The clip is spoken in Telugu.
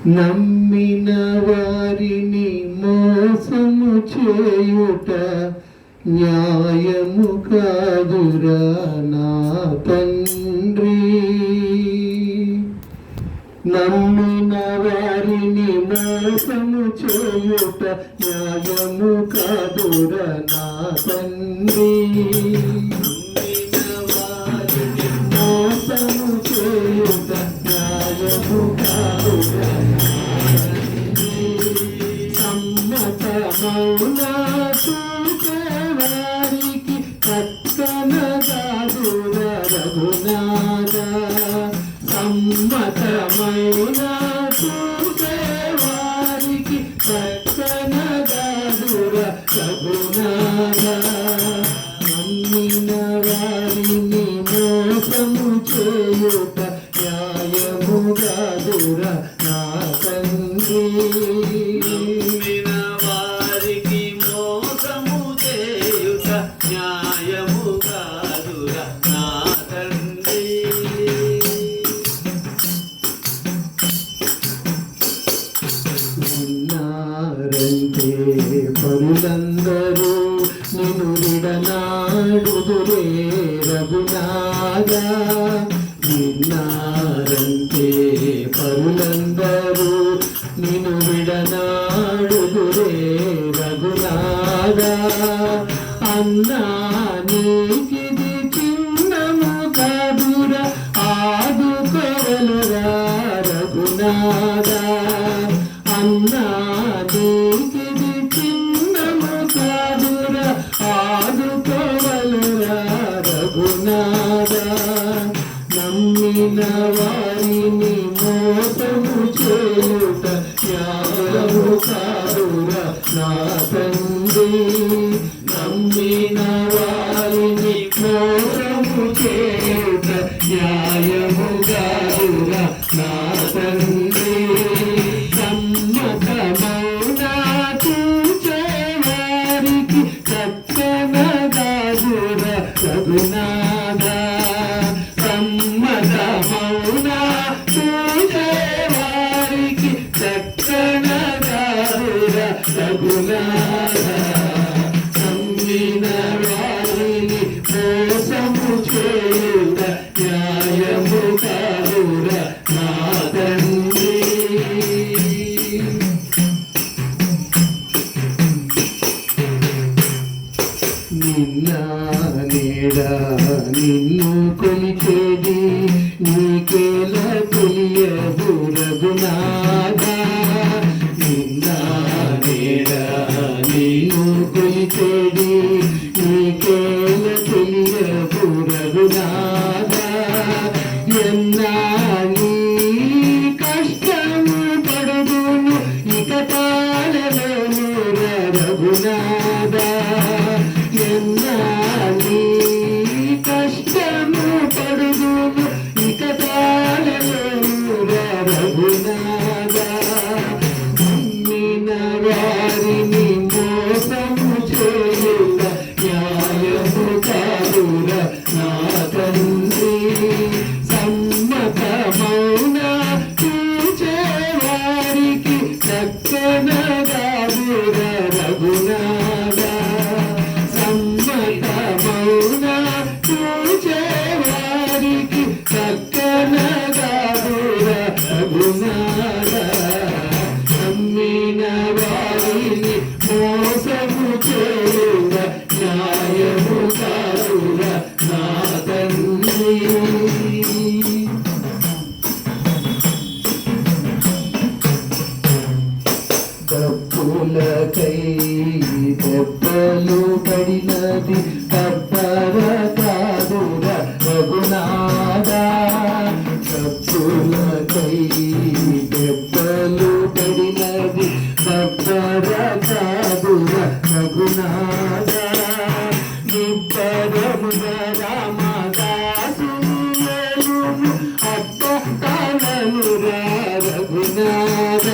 నమ్మిన వారిని మోసము చేయుట న్యాయము కాదురా నా తండ్రి. నమ్మిన వారిని మోసము చేయుట న్యాయము కాదురా నా తండ్రి. నమ్మిన వారిని మోసము చేయుట న్యాయము కాదురా నా తండ్రి. సమ్మతమౌనా వారికి పక్కనగాదురా రఘునాథ. సమ్మతమైన వారికి పక్కనగాదురా రఘునాథ. నమ్మిన వారిని మోసము చేయుట న్యాయము కాదురా నా తండ్రి. విన్నారంటే పరులందరూ నిన్ను విడనాడుదురే రఘునాథ. విన్నారంటే పరులందరూ నిన్ను విడనాడుదురే రఘునాథ. అన్నా నీకిది చిన్నము కాదురా ఆదుకోవలురా రఘునాథ. అన్నా నీకిది చిన్నము కాదురా ఆదుకోవలురా రఘునాథ. నమ్మిన వారిని మోసము చేయుట న్యాయము కాదురా నా తండ్రి. నమ్మిన వారిని మోసము చేయుట న్యాయము కాదురా నా తండ్రి. సమ్మతమౌనా చూచేవారికి చక్కనగాదురా రఘునాథ. సమ్మతమౌనా చూచేవారికి చక్కనగాదురా రఘునాథ. నమ్మిన వారిని మోసము చేయుట న్యాయము కాదురా నా తండ్రి. నిన్న నేడా నిన్ను కొలిచేది నీకేల కొలియదు రఘునాథ. నిన్న నేడా నిన్ను కొలిచేది నీకేల కొలియదు రఘునాథ. ఎన్నా నీ కష్టము పడుదును ఇక తాళలోను రఘునాథ. ఎన్నా నీ కష్టము పడుదును ఇక తాళలోను రఘునాథ. నమ్మిన వారిని మోసము చేయుట న్యాయము కాదురా నా తండ్రి. సమ్మతమౌనా చూచేవారికి చక్కనగాదురా రఘునాథ. సమ్మతమౌనా చూచేవారికి చక్కనగాదురా రఘునాథ. నమ్మిన వారిని మోసము చేయుట న్యాయము కాదురా నా తండ్రి. డబ్బులకై దెబ్బలు పడినది కబ్బర కాదురా రఘునాథ. డబ్బులకై దెబ్బలు పడినది కబ్బర కాదురా రఘునాథ. నిబ్బరముగా రామదాసుని అబ్బ కాలనురా రఘునాథ.